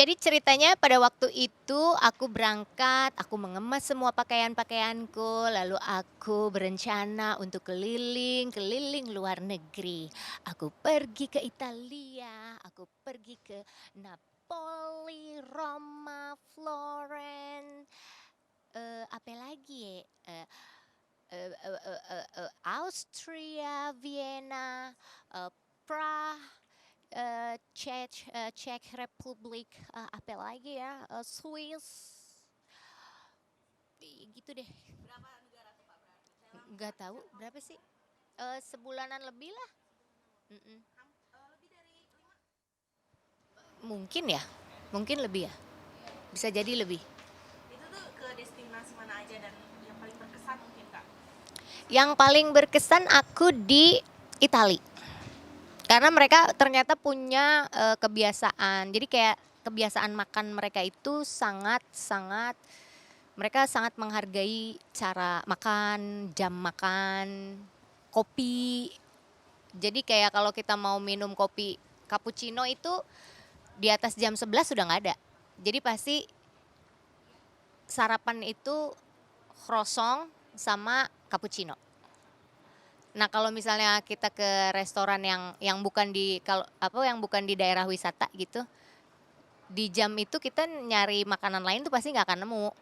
Jadi ceritanya pada waktu itu aku berangkat, aku mengemas semua pakaian-pakaianku, lalu aku berencana untuk keliling-keliling luar negeri. Aku pergi ke Italia, aku pergi ke Napoli, Roma, Florence, apalagi ya, Austria, Vienna, Prague, Czech Republic, apalagi ya, Swiss, gitu deh. Berapa negara tuh Kak berarti dalam Nggak tahu jangka berapa waktu sih, sebulanan lebih lah. Mm-mm. lebih dari 5? Mungkin ya, mungkin lebih ya, bisa jadi lebih. Itu tuh ke destinasi mana aja dan yang paling berkesan mungkin Kak? Yang paling berkesan aku di Itali. Karena mereka ternyata punya kebiasaan. Jadi kayak kebiasaan makan mereka itu sangat-sangat, mereka sangat menghargai cara makan, jam makan, kopi. Jadi kayak kalau kita mau minum kopi cappuccino itu di atas jam 11 sudah nggak ada. Jadi pasti sarapan itu croissant sama cappuccino. Nah, kalau misalnya kita ke restoran yang bukan di kalau apa yang bukan di daerah wisata gitu, di jam itu kita nyari makanan lain tuh pasti nggak akan nemu.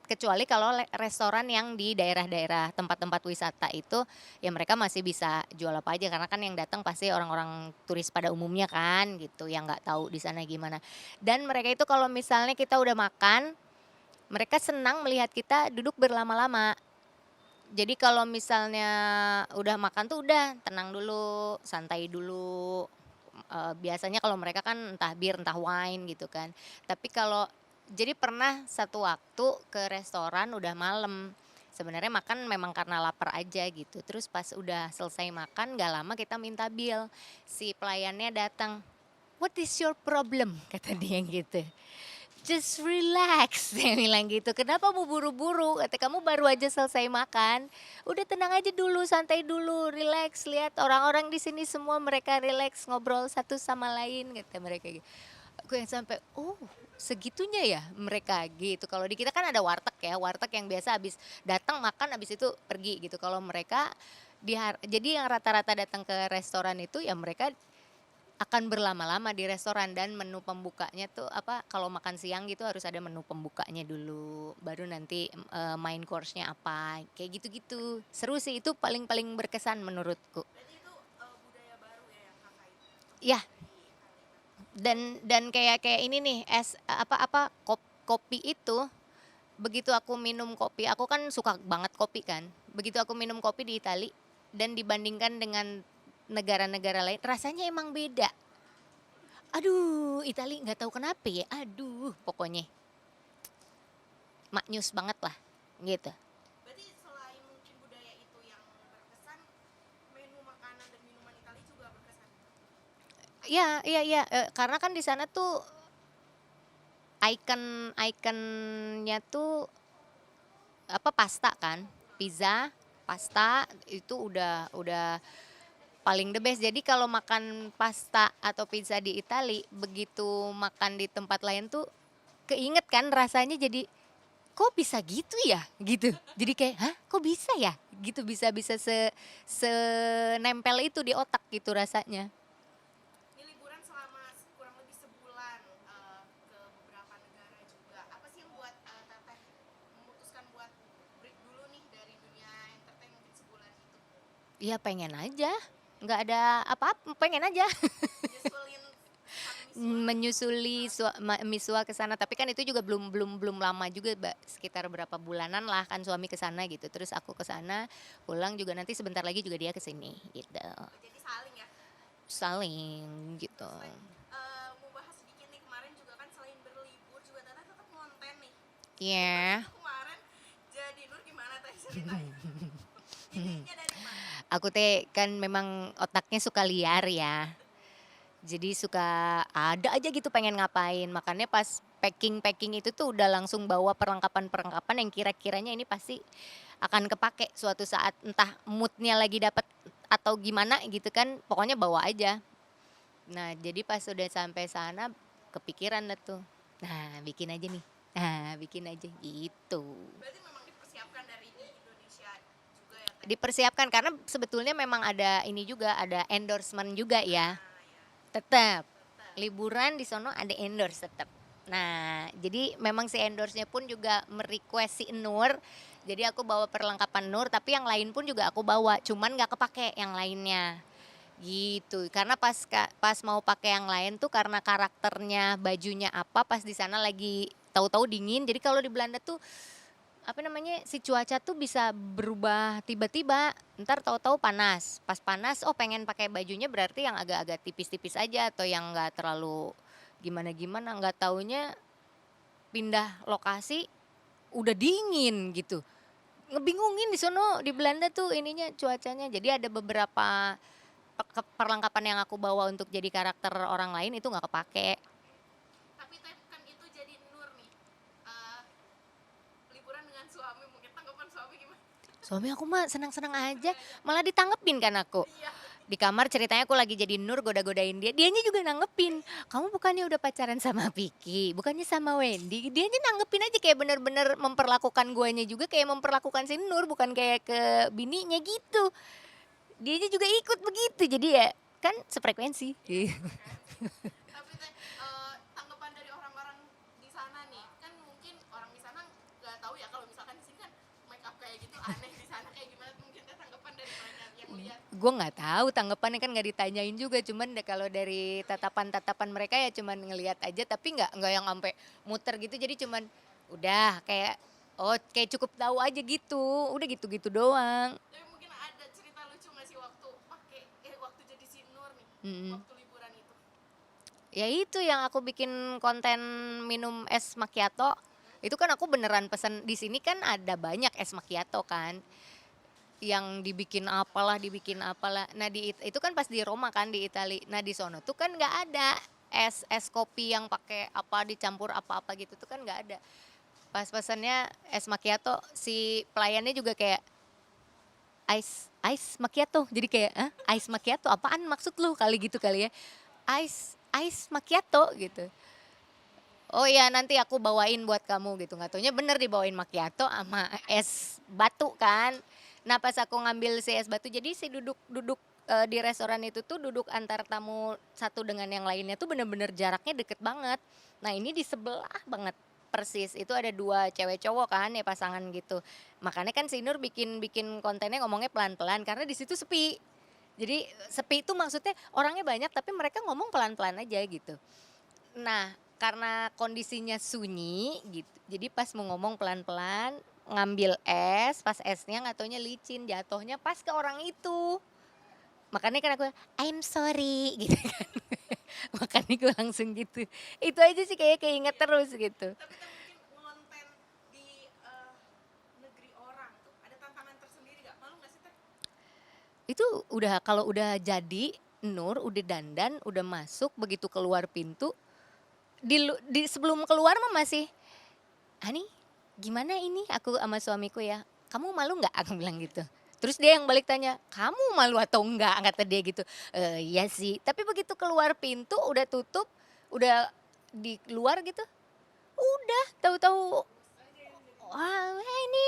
Kecuali kalau restoran yang di daerah-daerah tempat-tempat wisata itu, ya mereka masih bisa jual apa aja karena kan yang datang pasti orang-orang turis pada umumnya kan gitu, yang nggak tahu di sana gimana. Dan mereka itu kalau misalnya kita udah makan, mereka senang melihat kita duduk berlama-lama. Jadi kalau misalnya udah makan tuh udah tenang dulu, santai dulu. Biasanya kalau mereka kan entah bir, entah wine gitu kan. Tapi kalau jadi pernah satu waktu ke restoran udah malam. Sebenarnya makan memang karena lapar aja gitu. Terus pas udah selesai makan gak lama kita minta bill. Si pelayannya datang, "What is your problem?" kata dia gitu. "Just relax," dia bilang gitu. "Kenapa mau buru-buru?" Kata, "Kamu baru aja selesai makan, udah tenang aja dulu, santai dulu, relax, lihat orang-orang di sini semua mereka relax, ngobrol satu sama lain," kata mereka gitu. Aku yang sampai, "Oh, segitunya ya mereka," gitu. Kalau di kita kan ada warteg ya, warteg yang biasa habis datang makan, habis itu pergi gitu. Kalau mereka jadi yang rata-rata datang ke restoran itu ya mereka akan berlama-lama di restoran dan menu pembukanya tuh apa, kalau makan siang gitu harus ada menu pembukanya dulu, baru nanti, main course-nya apa, kayak gitu-gitu. Seru sih itu paling-paling berkesan menurutku. Berarti itu budaya baru ya yang Kakak Ya, temukan dari Italia nanti. dan kayak kayak ini nih, kopi itu, begitu aku minum kopi, aku kan suka banget kopi kan, begitu aku minum kopi di Itali dan dibandingkan dengan negara-negara lain, rasanya emang beda. Aduh, Itali nggak tahu kenapa ya, aduh pokoknya maknyus banget lah, gitu. Berarti selain mungkin budaya itu yang berkesan, menu makanan dan minuman Italia juga berkesan. Iya iya iya, karena kan di sana tuh ikonnya tuh apa, pasta kan, pizza, pasta itu udah paling the best. Jadi kalau makan pasta atau pizza di Itali, begitu makan di tempat lain tuh keinget kan rasanya jadi, "Kok bisa gitu ya?" Gitu. Jadi kayak, "Hah, kok bisa ya?" Gitu, bisa senempel itu di otak gitu rasanya. Ini liburan selama kurang lebih sebulan ke beberapa negara juga. Apa sih yang buat Teteh memutuskan buat break dulu nih dari dunia entertain mungkin sebulan itu? Iya pengen aja, nggak ada apa-apa, pengen aja. Nyusulin sang Miswa ke Menyusuli sana. Miswa ke sana, tapi kan itu juga belum lama juga, Mbak, sekitar berapa bulanan lah kan suami ke sana gitu, terus aku ke sana, pulang juga nanti sebentar lagi juga dia ke sini, gitu. Oh, jadi saling ya. Saling, gitu. Selain mau bahas sedikit nih, kemarin juga kan selain berlibur juga Teteh tetap ngonten nih. Iya. Itu kemarin jadi Nur gimana Teh ceritain? Idenya dari mana? Aku teh kan memang otaknya suka liar ya. Jadi suka ada aja gitu pengen ngapain. Makanya pas packing-packing itu tuh udah langsung bawa perlengkapan-perlengkapan yang kira-kiranya ini pasti akan kepake suatu saat, entah moodnya lagi dapet atau gimana gitu kan, pokoknya bawa aja. Nah, jadi pas udah sampai sana kepikiran dah tuh. Nah, bikin aja nih. Nah, bikin aja gitu. Berarti memang dipersiapkan dari di Indonesia juga ya Teh? Dipersiapkan karena sebetulnya memang ada ini juga, ada endorsement juga ya. Nah ya, Tetap tetap. liburan di sono ada endorse tetap. Nah, jadi memang si endorse-nya pun juga merequest si Nur. Jadi aku bawa perlengkapan Nur, tapi yang lain pun juga aku bawa, cuman nggak kepake yang lainnya. Gitu. Karena pas mau pakai yang lain tuh karena karakternya bajunya apa pas di sana lagi tahu-tahu dingin. Jadi kalau di Belanda tuh apa namanya si cuaca tuh bisa berubah tiba-tiba, ntar tahu-tahu panas, pas panas oh pengen pakai bajunya berarti yang agak-agak tipis-tipis aja atau yang nggak terlalu gimana-gimana, nggak taunya pindah lokasi udah dingin gitu, ngebingungin di sono di Belanda tuh ininya cuacanya. Jadi ada beberapa perlengkapan yang aku bawa untuk jadi karakter orang lain itu nggak kepake. Tapi Teh kan itu jadi Nur nih. Eh, liburan dengan suami, mungkin tanggapan suami gimana? Suami aku mah senang-senang aja, Senang aja. malah ditanggepin kan aku. Iya. Di kamar ceritanya aku lagi jadi Nur goda-godain dia, dianya juga nanggepin, "Kamu bukannya udah pacaran sama Vicky, bukannya sama Wendy?" Dianya nanggepin aja kayak bener-bener memperlakukan guanya juga kayak memperlakukan si Nur, bukan kayak ke bininya gitu. Dianya juga ikut begitu, jadi ya kan sefrekuensi. Iya sefrekuensi. Tapi Teh, tanggapan dari orang-orang di sana nih, kan mungkin orang di sana nggak tahu ya kalau misalkan di sini kan make up kayak gitu aneh, di sana kayak gimana? Mungkin Teh tanggapan dari mereka yang lihat. Gue nggak tahu tanggapannya kan nggak ditanyain juga, cuman kalau dari tatapan-tatapan mereka ya cuman ngelihat aja tapi nggak yang sampai muter gitu, jadi cuman udah kayak oh kayak cukup tahu aja gitu, udah gitu-gitu doang. Tapi mungkin ada cerita lucu nggak sih waktu pakai waktu jadi si Nur nih, Mm. waktu liburan itu? Ya itu yang aku bikin konten minum es macchiato, itu kan aku beneran pesen di sini kan ada banyak es macchiato kan, yang dibikin apalah. Nah itu kan pas di Roma kan di Itali. Nah di sono tuh kan nggak ada es es kopi yang pakai apa dicampur apa-apa gitu tuh kan nggak ada. Pas pesannya es macchiato si pelayannya juga kayak ice ice macchiato. Jadi kayak, "Hah? Ice macchiato apaan maksud lu?" Kali gitu kali ya. Ice ice macchiato gitu. Oh iya nanti aku bawain buat kamu gitu, nggak taunya bener dibawain macchiato sama es batu kan. Nah pas aku ngambil si es batu jadi si duduk-duduk di restoran itu tuh duduk antar tamu satu dengan yang lainnya tuh bener-bener jaraknya deket banget. Nah ini di sebelah banget persis, itu ada 2 cewek cowok kan ya pasangan gitu. Makanya kan si Nur bikin bikin kontennya ngomongnya pelan-pelan karena di situ sepi. Jadi sepi itu maksudnya orangnya banyak tapi mereka ngomong pelan-pelan aja gitu. Nah, karena kondisinya sunyi gitu, jadi pas mau ngomong pelan-pelan, ngambil es, pas esnya nggak taunya licin, jatuhnya pas ke orang itu. Makanya kan aku, "I'm sorry," gitu kan. Makanya gue langsung gitu. Itu aja sih kayak keinget terus gitu. Tapi Teh mungkin ngonten di negeri orang tuh ada tantangan tersendiri gak? Malu nggak sih Teh? Itu udah kalau udah jadi, Nur udah dandan, udah masuk, begitu keluar pintu, di sebelum keluar mah masih, "Ani, gimana ini?" Aku sama suamiku ya, "Kamu malu nggak?" Aku bilang gitu. Terus dia yang balik tanya, "Kamu malu atau enggak?" Kata dia gitu. Iya sih." Tapi begitu keluar pintu udah tutup, udah di luar gitu, udah tahu-tahu, Tulus aja yang jadi Nur. "Wah, ini,"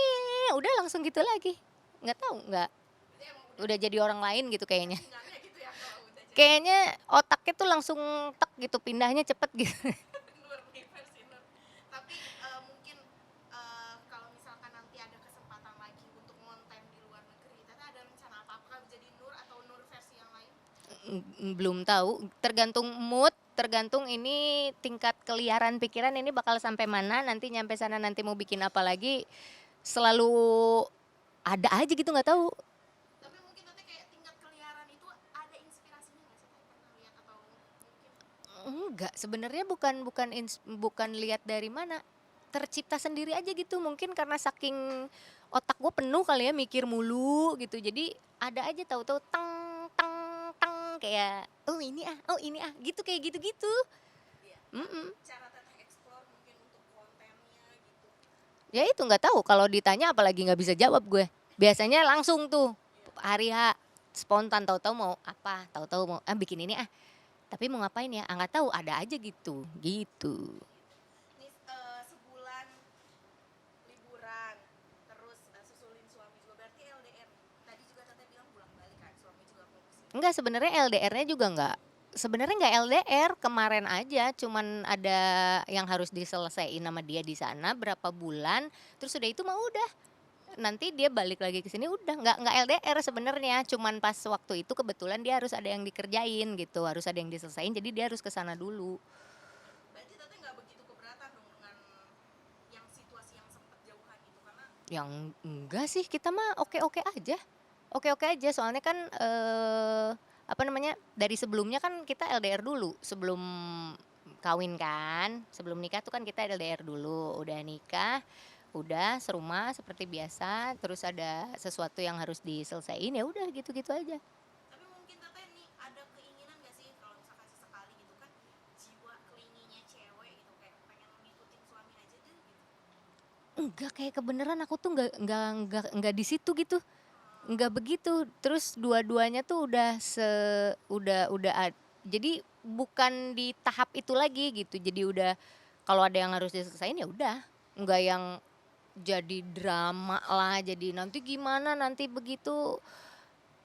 udah langsung gitu lagi. Nggak tahu, nggak Berarti emang udah jadi orang lain gitu kayaknya. settingannya gitu ya kalau udah jadi Kayaknya otaknya tuh langsung tek gitu, pindahnya cepet gitu. Nur nih versi Nur. Tapi mungkin kalau misalkan nanti ada kesempatan lagi untuk konten di luar negeri, Tete ada rencana apa? Apakah jadi Nur atau Nur versi yang lain? Belum tahu, tergantung mood, tergantung ini tingkat keliaran pikiran ini bakal sampai mana, nanti nyampe sana nanti mau bikin apa lagi, selalu ada aja gitu nggak tahu. Tapi mungkin Tete kayak tingkat keliaran itu ada inspirasinya nggak sih Teh? Pernah lihat atau mungkin? Enggak, sebenarnya bukan lihat dari mana, tercipta sendiri aja gitu, mungkin karena saking otak gue penuh kali ya mikir mulu gitu, jadi ada aja tahu-tahu teng teng teng kayak, oh ini ah," gitu kayak gitu-gitu. Iya. Atau Mhm. cara Teteh explore mungkin untuk kontennya gitu. Ya itu nggak tahu kalau ditanya apalagi nggak bisa jawab gue. Biasanya langsung tuh Iya. hari H spontan tahu-tahu mau apa, tahu-tahu mau bikin ini ah. Tapi mau ngapain ya? Ah nggak tahu ada aja gitu, gitu. Enggak, sebenarnya LDR-nya juga sebenarnya nggak LDR, kemarin aja cuman ada yang harus diselesaiin sama dia di sana berapa bulan, terus udah itu mah udah, nanti dia balik lagi ke sini udah, nggak LDR sebenarnya, cuman pas waktu itu kebetulan dia harus ada yang dikerjain gitu, harus ada yang diselesain, jadi dia harus ke sana dulu. Berarti Teteh nggak begitu keberatan dong dengan yang situasi yang sempat jauhan itu karena Yang enggak sih, kita mah oke-oke aja. Oke-oke aja, soalnya kan, apa namanya, dari sebelumnya kan kita LDR dulu, sebelum kawin kan, sebelum nikah tuh kan kita LDR dulu, udah nikah, udah serumah seperti biasa, terus ada sesuatu yang harus diselesain, ya udah gitu-gitu aja. tapi mungkin Teteh nih ada keinginan nggak sih kalau misalkan sesekali gitu kan jiwa kelinginya cewek gitu kayak pengen ngikutin suami aja deh gitu. Enggak, kayak kebeneran aku tuh nggak di situ gitu. Enggak begitu, terus dua-duanya tuh jadi bukan di tahap itu lagi gitu, jadi udah kalau ada yang harus diselesain ya udah, enggak yang jadi drama lah, jadi nanti gimana, nanti begitu,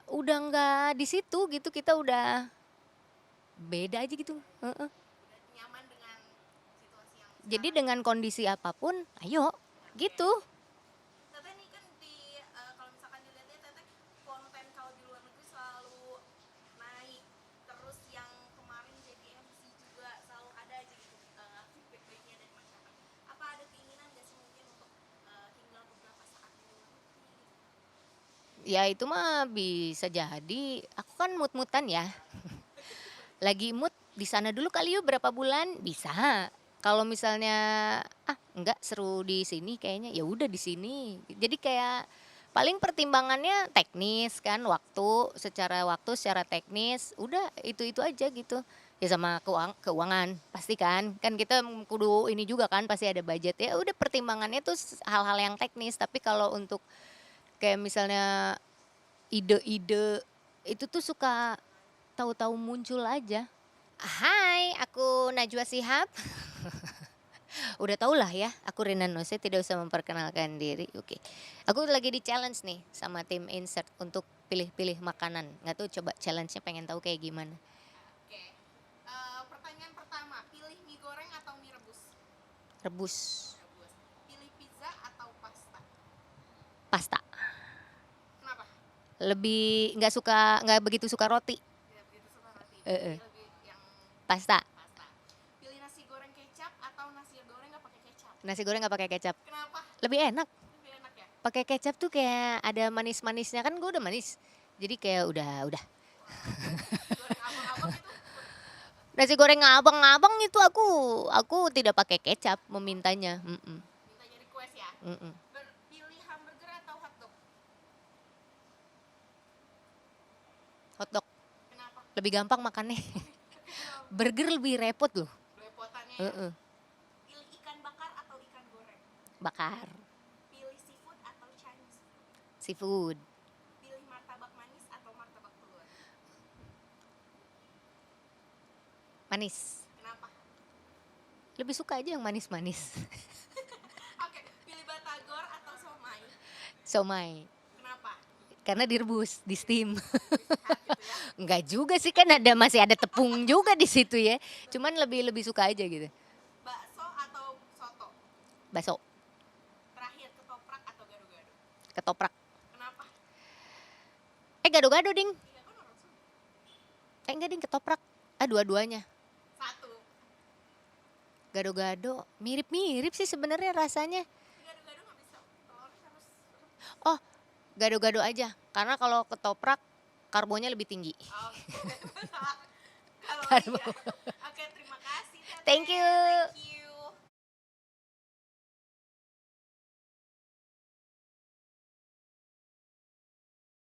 udah enggak di situ gitu, kita udah beda aja gitu, heeh. Udah nyaman dengan situasi yang Jadi sekarang. dengan kondisi apapun, ayo, gitu. Teteh nih kan kalau misalkan dilihatnya Teteh konten kalau di luar negeri selalu naik terus yang kemarin jadi MC juga selalu ada aja gitu feedback baiknya dari masyarakat. Apa ada keinginan nggak sih mungkin untuk tinggal beberapa saat di luar negeri gitu? Ya itu mah bisa jadi, aku kan mut-mutan ya. Lagi mood di sana dulu kali yuk berapa bulan, bisa. Kalau misalnya, ah enggak seru di sini kayaknya, ya udah di sini. Jadi kayak paling pertimbangannya teknis kan, waktu, secara teknis, udah itu aja gitu. Ya sama keuangan, pasti kan kita kudu ini juga kan, pasti ada budget. Ya udah pertimbangannya tuh hal-hal yang teknis, tapi kalau untuk kayak misalnya ide-ide, itu tuh suka tahu-tahu muncul aja. Hai, aku Najwa Shihab. Udah tau lah ya, aku Rina Nose, tidak usah memperkenalkan diri. Oke. Aku lagi di challenge nih sama tim Insert untuk pilih-pilih makanan. Nggak tahu, coba challenge-nya pengen tahu kayak gimana. Oke. Pertanyaan pertama, pilih mie goreng atau mie rebus? Rebus, Rebus. Pilih pizza atau pasta? pasta. Kenapa? Nggak begitu suka roti. Tidak begitu suka roti. Eh, Jadi eh, lebih yang pasta. pasta. Pilih nasi goreng kecap atau nasi goreng nggak pakai kecap? Nasi goreng nggak pakai kecap. Kenapa? Lebih enak. Lebih enak ya? Pakai kecap tuh kayak ada manis-manisnya, kan gue udah manis. Jadi kayak udah. Goreng abang-abang itu Nasi goreng abang-abang itu aku tidak pakai kecap memintanya. mintanya request ya. Mm-mm. Pilih hamburger atau hotdog? Hotdog Kenapa? lebih gampang makannya. Burger lebih repot loh. Belepotannya ya. Heeh. Pilih ikan bakar atau ikan goreng? Bakar, Pilih seafood atau Chinese? seafood, Pilih martabak manis atau martabak telur? manis. Kenapa? Lebih suka aja yang manis-manis. Oke, pilih batagor atau somai? Somai, Kenapa? karena direbus, di steam. Sehat gitu ya. Enggak juga sih, kan masih ada tepung juga di situ ya. Cuman lebih suka aja gitu. Bakso atau soto? Bakso, Terakhir ketoprak atau gado-gado? ketoprak. Kenapa? Gado-gado ding. Iya kan orang Sunda. Enggak ding, ketoprak. Dua-duanya. Satu. Gado-gado mirip-mirip sih sebenarnya rasanya. Gado-gado nggak bisa. Telurnya harus. Oh, gado-gado aja. Karena kalau ketoprak karbonya lebih tinggi. Oke. Kalau Karbo. iya. Oke, terima kasih Teteh. Thank you. Thank you.